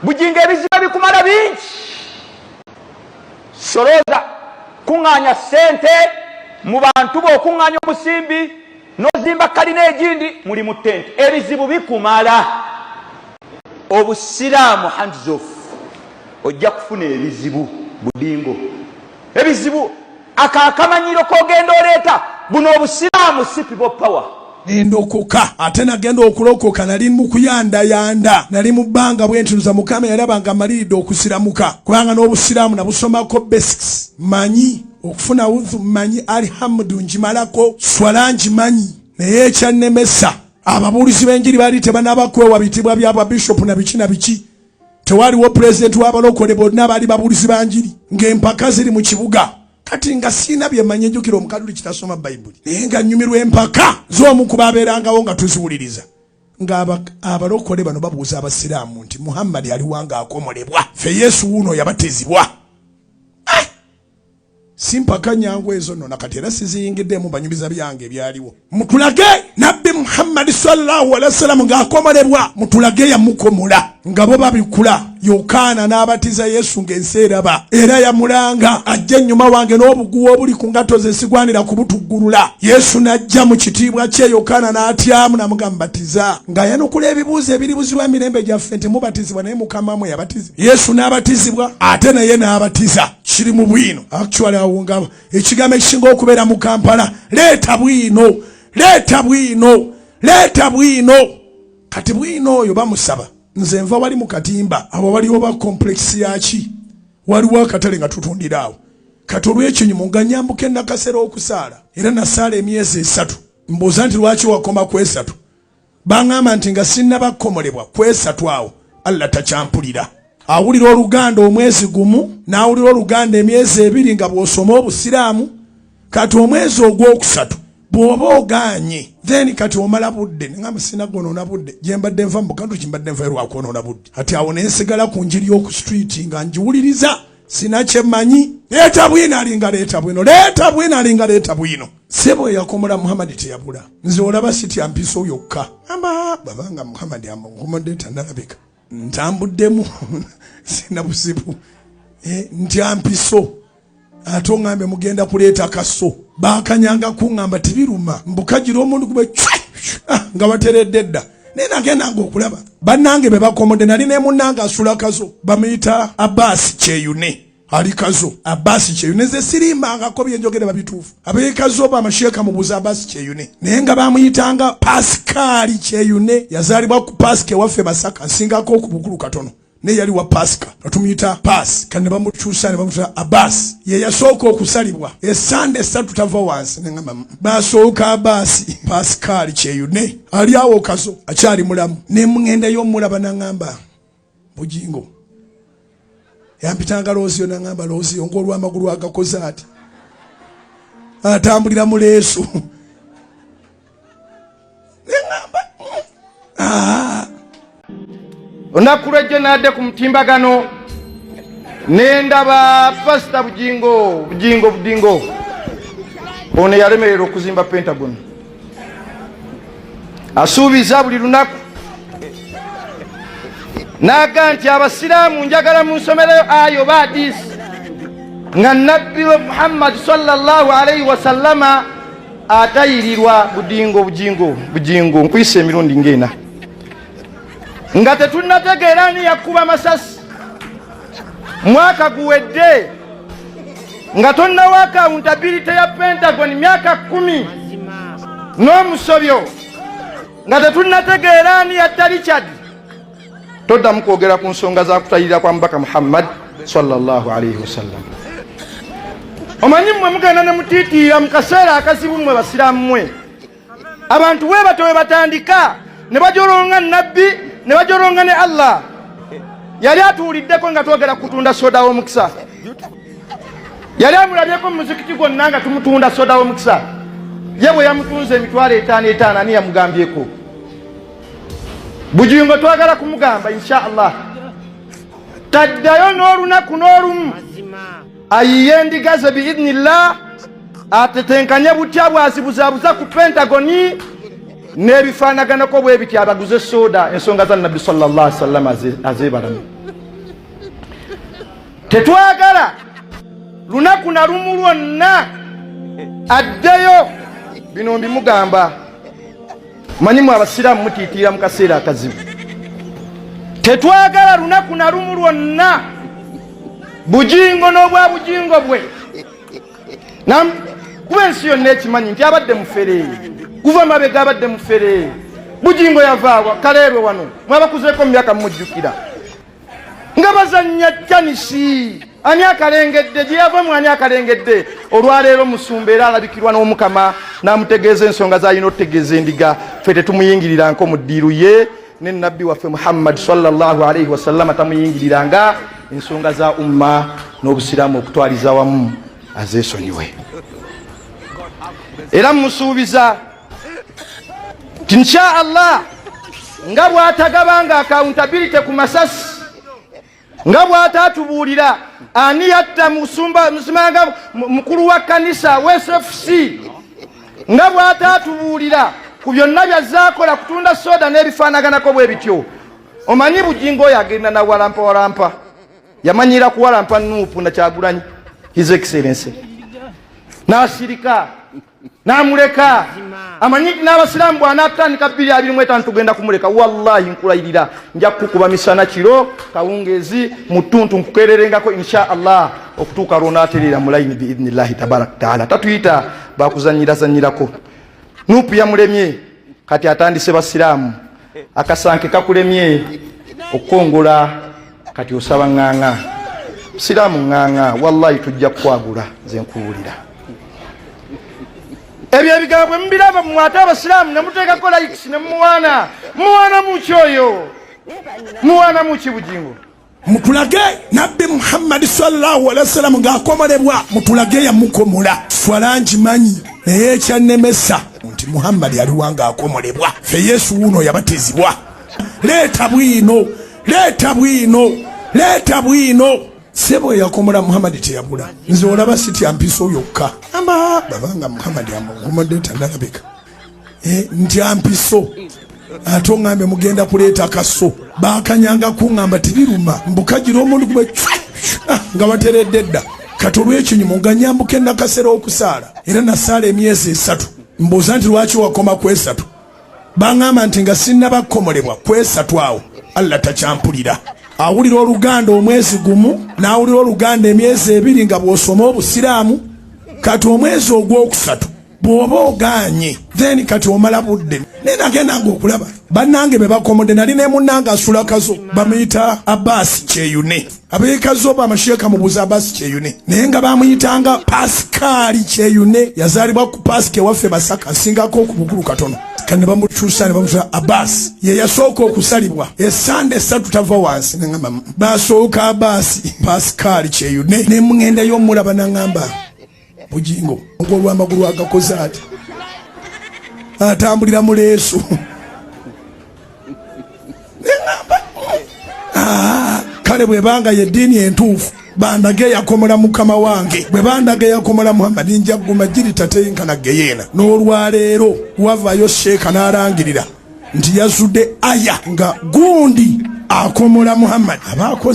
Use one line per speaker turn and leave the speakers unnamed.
Bujingo ebizibu bikumala bingi. Soloza kunganya sente mu bantu bo kunganya omusimbi nozimba kalina egindi muli mu tente. Ebizibu bikumala. Obusiraamu hands off. Ojja kufuna ebizibu budingo. Ebizibu akakamanyiro kogenda oleeta buno obusiraamu si people power.
Endokoka ate nagenda okulokoka nali mu kuyanda nali mu bbanga bwentuza Mukama yalabanga maliriddde okusiramuka kubanga n'obusiraamu nabusomako basics manyi okufuna udhu manyi alhamdu njimalako swala njimanyi naye ekyannemesa ababuulizi b'enjiri baali tebanabakwewa bitibwa byaba bishop na biki tewaliwo president w'abalokole bonna baali babuulizi banjiri ng'empaka ziri mu kibuga kati nga sina byemanyi njukira omukaduli kitasoma Bayibuli naye nga nnyumirwa empaka z'omu ku babeerangawo nga tuziwuliriza nga abalokole bano babuuza abasiraamu nti Muhammad aliwanga akomolebwa fe Yesu wuno yabatizibwa simpaka nyangu ezo nno nakati era siziyingiddemu banyumiza byange ebyaliwo mutulage nabbi Muhammad sallallahu alaihi wasallam ng'akomolebwa mutulage yamukomola nga bo babikula Yokaana n'abatiza Yesu ng'ensi eraba era yamulanga ajja ennyuma wange n'obuguwa obuli ku ngato ze sigwanira kubutuggulula Yesu n'ajja mu kitiibwa kye Yokaana n'atyamu namugambatiza ng'ayanukula ebibuuzo ebiribuzibwa emirembe gyaffe nti mubatizibwa naye Mukama mwe yabatizibwa Yesu n'abatizibwa ate naye n'abatiza kiri mu bwino actually awo nga ekigambo ekisinga okubeera mu Kampala leeta bwino kati bwino oyo bamusaba nze nva wali mu katimba abo waliwo ba complex yaki waliwo akatale nga tutundirawo kati olw'ekinyumu nga nyambuka enakasera okusaala era nasaala emyezi 3 mbuuza nti lwaki wakoma ku 3 baŋŋamba nti nga sinnabakomolebwa ku 3 awo Allah takyampulira awulira oluganda omwezi gumu n'awulira oluganda emyezi 2 nga bw'osoma obusiraamu kati omwezi ogwokusatu bw'oba oganye then kati omala budde ngamba sinagonoona budde gye mbadde nva mu bukantu kimbadde nva lwakwonoona budde ati awo ne nsigala ku njiri y'oku street nga njiwuliriza sinakyemanyi leeta bwino leeta bwino sebo yakomola Muhammad teyabula nze olaba sitya mpiso yokka amba babanga Muhammad amukomodde tanalabika ntambuddemu sina buzibu ntya mpiso ate oŋŋambe mugenda kuleeta kaso bakanyanga kuŋŋamba tibiruma mbukagira omuntu kube nga bateredde dda naye nagendanga okulaba bannange be bakomodde nali ne munnange asula kazo bamuyita Abbas Kyeyune ali kazo Abbas Kyeyune nze sirimbangako byenjogere babituufu abeekazo bamasheeka mubuuza Abbas Kyeyune naye nga bamuyitanga Pascal Kyeyune yazaalibwa ku Pasika ewaffe Masaka nsingako okubukulu katono ne yali wa Pasika batumuyita Pas kandi bamukyusa ne bamuta Abbas ye yasooka okusalibwa esande 3 tava wansi ngamba basooka Abbas Pascal Kyeyune ali awo kazo akyali mulamu ne mungenda y'omulaba nangamba bujingo yampitanga Looziyo nangamba Looziyo ng'olw'amagulu agakoze ati atambulira mu leesu nangamba
onakulejje nadde ku mutimbagano nendaba Pastor Budingo ono yalemerera okuzimba Pentagon asuubiza buli lunaku naga nti abasiraamu njagala mu nsomero ayo badisi nga nabbi Muhammad sallallahu alaihi wasallama atayirirwa Budingo nkwise emirundi ngena nga tetunnategeera ni yakuba masasi mwaka guwedde nga tonnawo accountability ya Pentagon myaka 10 n'omusobyo nga tetunnategeera ni yatta Richard toddamu kwogera ku nsonga za kutayirira kwa Mubaka Muhammad sallallahu alaihi wasallam omanyi mmwe mugenda ne mutiitiira mu kaseera akazibu mmwe basiraamu mmwe abantu we batowe batandika ne bajolonga nabbi ne bajoronga ne Allah yali atuuliddeko nga twogera kutunda soda w'omukisa yali amulabyeko mu muzikiti gwonna nga tumutunda soda w'omukisa ye bwe yamutunza emitwalo 5 ani yamugambyeko Budingo twagala kumugamba inshallah taddayo n'olunaku n'olumu ayiye endigaze biidhnillah atetenkanye butya bwazibuzaabuza ku Pentagoni n'ebifaanaganako bwe biti abaguze soda ensonga za Nabbi sallallahu alaihi wasallam azebalamu tetwagala lunaku na lumu lwonna addeyo. Bino mbimugamba, manyimu abasiraamu mutiitira mu kaseera akazibu. Tetwagala lunaku na lumu lwonna bujingo n'obwa bujingo bwe. Kuba ensi yonna ekimanyi nti abadde mufere, kuva mabega abadde mufere. Bujingo yavaawa kaleerwe wano mwabakuzeeko mu myaka mujjukira nga bazannya tenisi. Ani akalengedde gye yavamu, ani akalengedde? Olwaleero Musumba era alabikirwa n'Omukama n'amutegeeza ensonga z'alina okutegeeza endiga. Ffe tetumuyingiriranko mu ddiiru ye, ne nabbi waffe Muhammad sallallahu alaihi wasallam tamuyingiriranga ensonga za umma n'obusiraamu okutwaliza wamu azeesonyiwe. Era musuubiza nti insha Allah nga bw'atagabanga accountability ku masasi, nga bw'atatubuulira ani yatta musimanga mukulu wa kanisa wa SFC, nga bw'atatubuulira ku byonna byazaakola kutunda soda n'ebifaanaganako bwe bityo. Omanyi bujingo oyo agenda na walampa yamanyira kuwalampa Nuupu na Kyagulanyi His Excellency n'asirika n'amuleka. Amanyi n'abasiraamu bw'anaatandika 2025 tugenda kumuleka. Wallahi nkulayirira nja kukuba misana kiro kawungeezi mu ttuntu nkukererengako insha Allah okutuuka lw'onaaterera mu layini biidhnillahi tabaraka taala. Tatuyita bakuzanyirazanyirako. Nuupu yamulemye, kati atandise basiraamu. Akasanke kakulemye okukongola, kati osaba ŋŋaŋa. Siraamu ŋŋaŋa, wallahi tujja kukwagula nze nkuwulira. Ebyo ebigambo bwe mubiraba mumwate abasiraamu ne muteekako likes ne muwaana muki oyo, muwaana muki bujingo.
Mutulage Nabbi Muhammad sallallahu alaihi wasallam ng'akomolebwa, mutulage yamukomola. Fwalangi manyi naye ekyannemesa nti Muhammad yaliwanga akomolebwa, fe Yesu wuno yabatezibwa. Leeta bwino sebo yakomola Muhammad teyabula. Nze olaba siti ampiso yokka. Babanga Muhammad yamukomodde tandalabika. Nti ampiso. Ate ngambe mugenda kuleeta kaso. Bakanyanga kungamba tibiruma. Mbukajira omuntu kuba nga bateredde dda. Kati olw'ekinyumu nga nyambuke nakasera okusaala. Era nasaala emyezi 3. Mbuuza nti lwaki wakoma ku 3? Bangamba nti nga sinnabakomolebwa ku 3 awo Allah takyampulira. Awulira Oluganda omwezi gumu, n'awulira Oluganda emyezi 2 nga bw'osoma obusiraamu. Kati omwezi ogwokusatu bw'oba ogaanye, then kati omala budde. Nenagendanga okulaba bannange be bakomodde, nali ne munnange asula kazo bamuyita Abbas Kyeyune. Abeekazo bamasheeka mubuuza Abbas Kyeyune, naye nga bamuyitanga Pascal Kyeyune. Yazaalibwa ku Pasika waffe Masaka, asingako ku bukulu katono. Kane bamukyusa ne bamusa Abbas, ye yasooka okusalibwa esande 3 tava wansi. Nengamba basooka Abbas Pascal Kyeyune, ne mungenda y'omulaba nangamba bujingo olw'amagulu agakoze ati atambulira mu leesu. Kale bwebanga yeddiini entuufu bandage yakomola mukama wange, bwe bandage yakomola Muhammad nja guma giri tateyinkana geyeena. N'olwaleero wavayo sheeka n'alangirira nti yazudde aya nga gundi akomola Muhammad. Abakoze